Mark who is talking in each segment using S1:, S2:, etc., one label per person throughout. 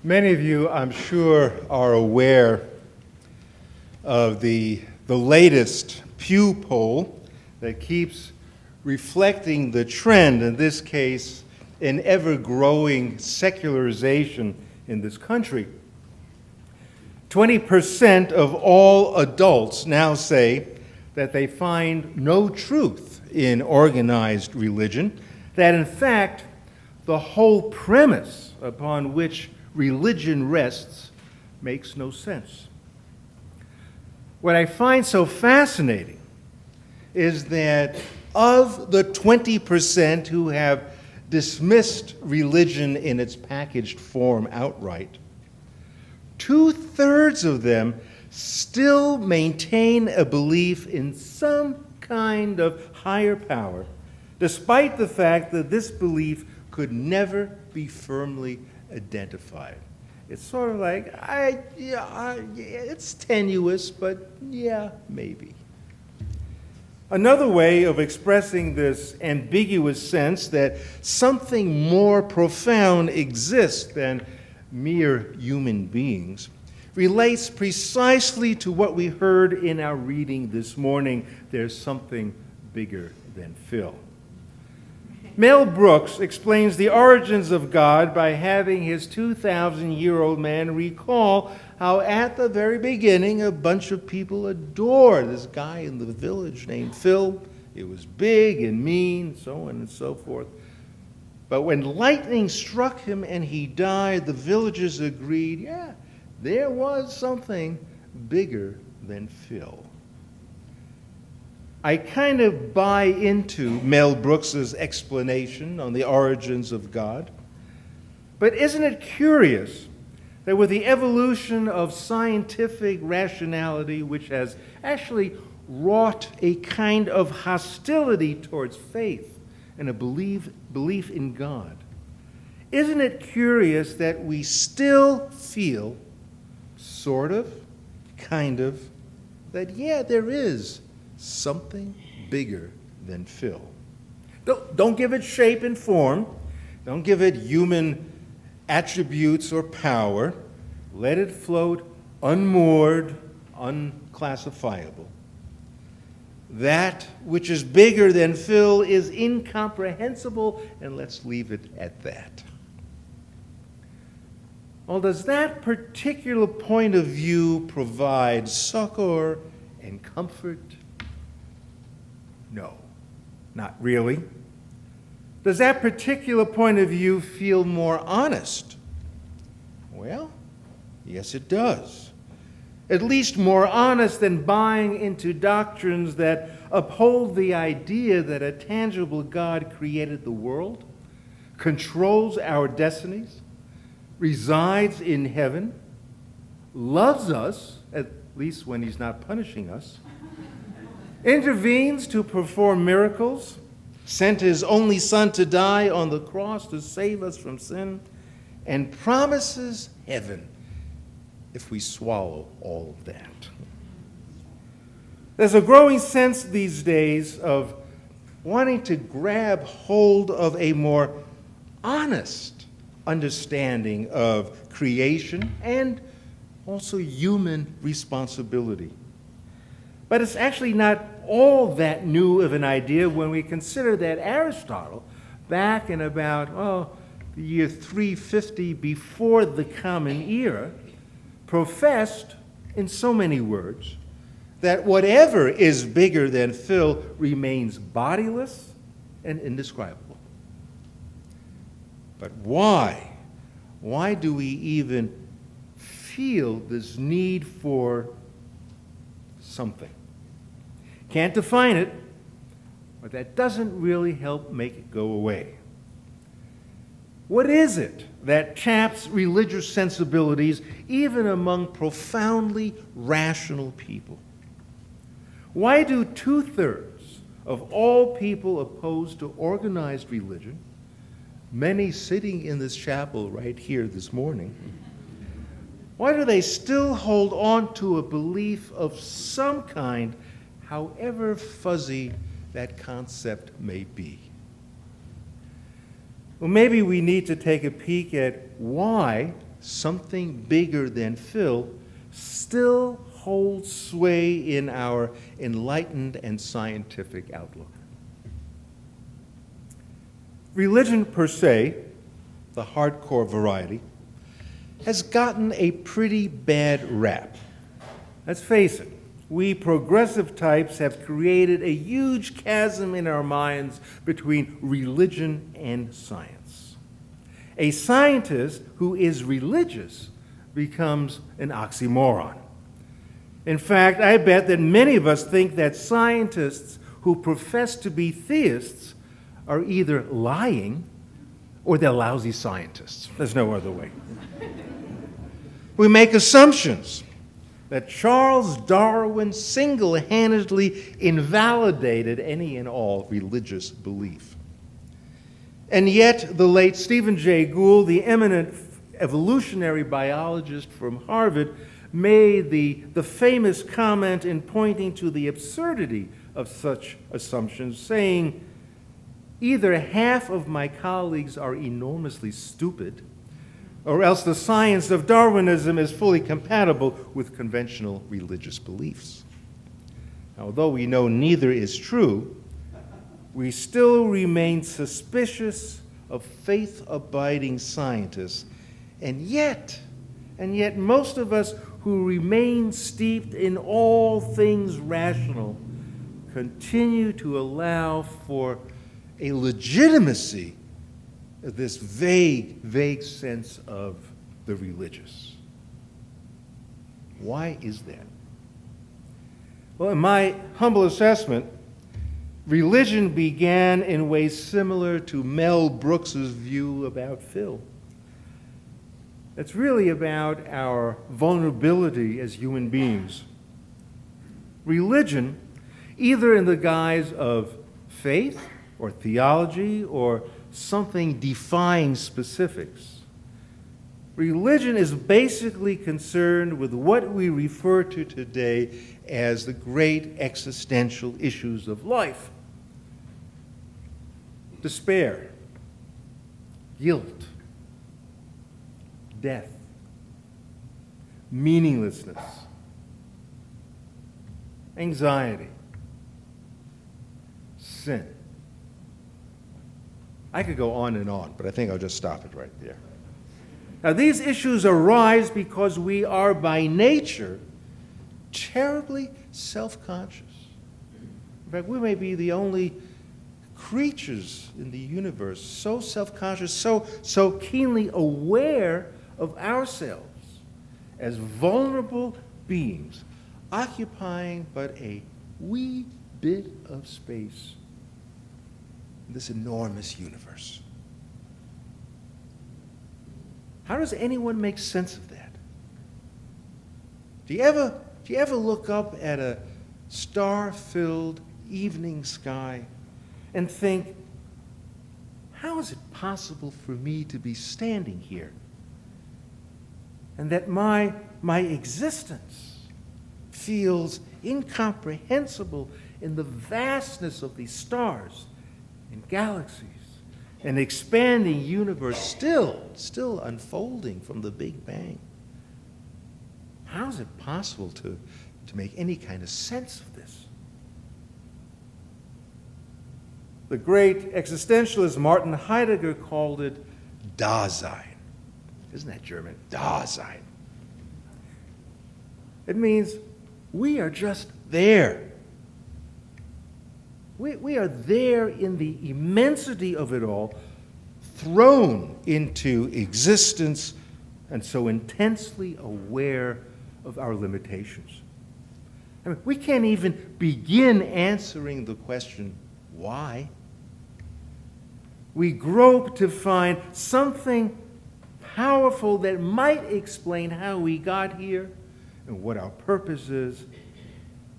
S1: Many of you, I'm sure, are aware of the latest Pew poll that keeps reflecting the trend, in this case, in ever-growing secularization in this country. 20% of all adults now say that they find no truth in organized religion, that in fact, the whole premise upon which religion rests makes no sense. What I find so fascinating is that of the 20% who have dismissed religion in its packaged form outright, 2/3 of them still maintain a belief in some kind of higher power, despite the fact that this belief could never be firmly identified. It's sort of like, it's tenuous, but yeah, maybe. Another way of expressing this ambiguous sense that something more profound exists than mere human beings relates precisely to what we heard in our reading this morning. There's something bigger than Phil. Mel Brooks explains the origins of God by having his 2,000-year-old man recall how at the very beginning a bunch of people adored this guy in the village named Phil. It was big and mean, so on and so forth. But when lightning struck him and he died, the villagers agreed, yeah, there was something bigger than Phil. I kind of buy into Mel Brooks's explanation on the origins of God. But isn't it curious that with the evolution of scientific rationality, which has actually wrought a kind of hostility towards faith and a belief in God, isn't it curious that we still feel, sort of, kind of, that yeah, there is something bigger than Phil. Don't give it shape and form. Don't give it human attributes or power. Let it float unmoored, unclassifiable. That which is bigger than Phil is incomprehensible, and let's leave it at that. Well, does that particular point of view provide succor and comfort? No, not really. Does that particular point of view feel more honest? Well, yes, it does. At least more honest than buying into doctrines that uphold the idea that a tangible God created the world, controls our destinies, resides in heaven, loves us, at least when he's not punishing us, intervenes to perform miracles, sent his only Son to die on the cross to save us from sin, and promises heaven if we swallow all of that. There's a growing sense these days of wanting to grab hold of a more honest understanding of creation and also human responsibility. But it's actually not all that new of an idea when we consider that Aristotle, back in about the year 350 before the Common Era, professed in so many words that whatever is bigger than Phil remains bodiless and indescribable. But why? Why do we even feel this need for something? Can't define it, but that doesn't really help make it go away. What is it that taps religious sensibilities even among profoundly rational people? Why do 2/3 of all people opposed to organized religion, many sitting in this chapel right here this morning, why do they still hold on to a belief of some kind, however fuzzy that concept may be? Well, maybe we need to take a peek at why something bigger than Phil, still holds sway in our enlightened and scientific outlook. Religion per se, the hardcore variety, has gotten a pretty bad rap. Let's face it, we progressive types have created a huge chasm in our minds between religion and science. A scientist who is religious becomes an oxymoron. In fact, I bet that many of us think that scientists who profess to be theists are either lying or they're lousy scientists. There's no other way. We make assumptions that Charles Darwin single-handedly invalidated any and all religious belief. And yet, the late Stephen Jay Gould, the eminent evolutionary biologist from Harvard, made the famous comment in pointing to the absurdity of such assumptions, saying, "Either half of my colleagues are enormously stupid, or else the science of Darwinism is fully compatible with conventional religious beliefs." Now, although we know neither is true, we still remain suspicious of faith-abiding scientists, and yet most of us who remain steeped in all things rational continue to allow for a legitimacy of this vague sense of the religious. Why is that? Well, in my humble assessment, religion began in ways similar to Mel Brooks's view about Phil. It's really about our vulnerability as human beings. Religion, either in the guise of faith or theology or something defying specifics. Religion is basically concerned with what we refer to today as the great existential issues of life. Despair, guilt, death, meaninglessness, anxiety, sin. I could go on and on, but I think I'll just stop it right there. Now, these issues arise because we are by nature terribly self-conscious. In fact, we may be the only creatures in the universe so self-conscious, so keenly aware of ourselves as vulnerable beings, occupying but a wee bit of space in this enormous universe. How does anyone make sense of that? Do you ever look up at a star-filled evening sky and think, how is it possible for me to be standing here? And that my existence feels incomprehensible in the vastness of these stars and galaxies, an expanding universe still unfolding from the Big Bang. How is it possible to make any kind of sense of this? The great existentialist Martin Heidegger called it Dasein. Isn't that German? Dasein. It means we are just there. We are there in the immensity of it all, thrown into existence and so intensely aware of our limitations. I mean, we can't even begin answering the question, why? We grope to find something powerful that might explain how we got here and what our purpose is.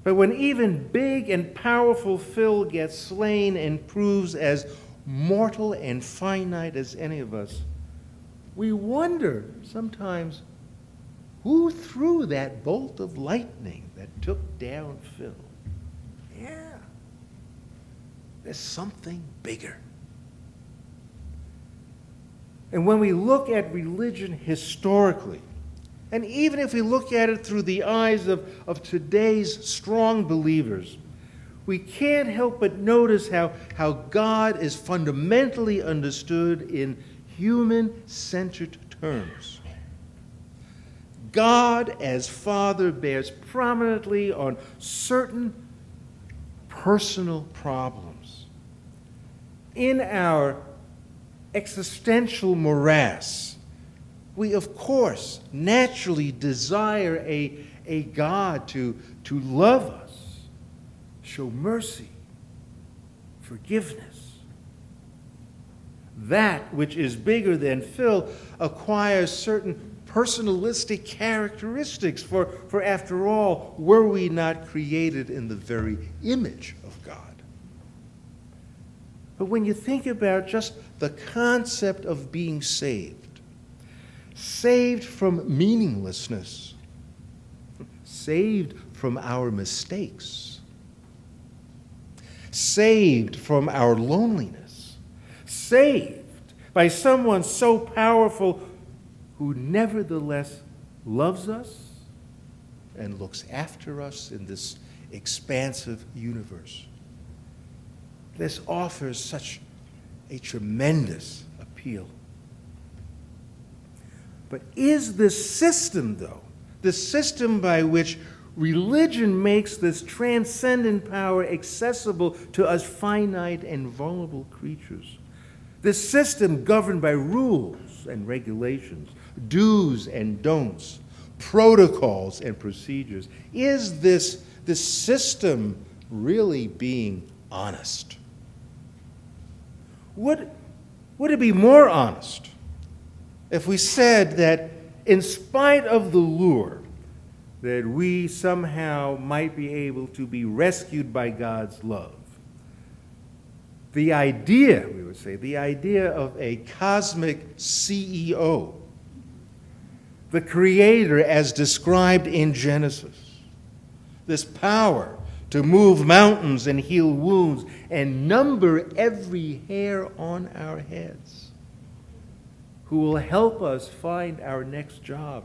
S1: But when even big and powerful Phil gets slain and proves as mortal and finite as any of us, we wonder sometimes, who threw that bolt of lightning that took down Phil? Yeah, there's something bigger. And when we look at religion historically, and even if we look at it through the eyes of today's strong believers, we can't help but notice how God is fundamentally understood in human-centered terms. God as Father bears prominently on certain personal problems. In our existential morass, we of course naturally desire a God to love us, show mercy, forgiveness. That which is bigger than Phil acquires certain personalistic characteristics, for after all, were we not created in the very image of God? But when you think about just the concept of being saved, saved from meaninglessness, saved from our mistakes, saved from our loneliness, saved by someone so powerful who nevertheless loves us and looks after us in this expansive universe. This offers such a tremendous appeal. But is this system, though, the system by which religion makes this transcendent power accessible to us finite and vulnerable creatures, this system governed by rules and regulations, do's and don'ts, protocols and procedures, is this system really being honest? Would it be more honest if we said that in spite of the lure that we somehow might be able to be rescued by God's love, the idea, we would say, the idea of a cosmic CEO, the Creator as described in Genesis, this power to move mountains and heal wounds and number every hair on our heads, who will help us find our next job,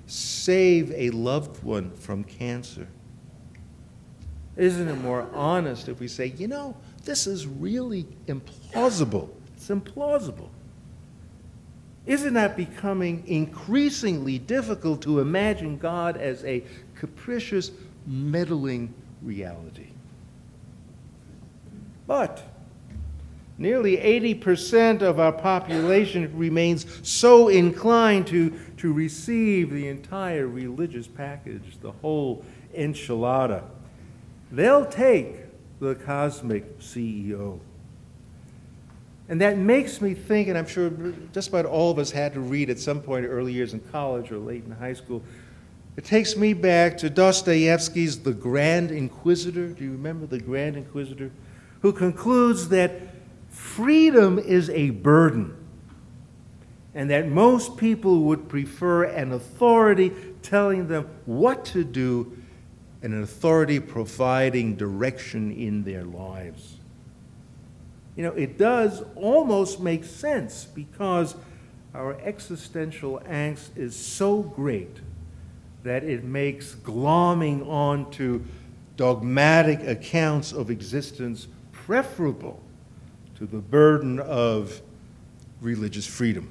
S1: save a loved one from cancer. Isn't it more honest if we say, this is really implausible? It's implausible. Isn't that becoming increasingly difficult to imagine God as a capricious, meddling reality? But nearly 80% of our population remains so inclined to receive the entire religious package, the whole enchilada. They'll take the cosmic CEO. And that makes me think, and I'm sure just about all of us had to read at some point early years in college or late in high school, it takes me back to Dostoevsky's The Grand Inquisitor. Do you remember The Grand Inquisitor? Who concludes that freedom is a burden, and that most people would prefer an authority telling them what to do and an authority providing direction in their lives. It does almost make sense because our existential angst is so great that it makes glomming onto dogmatic accounts of existence preferable to the burden of religious freedom.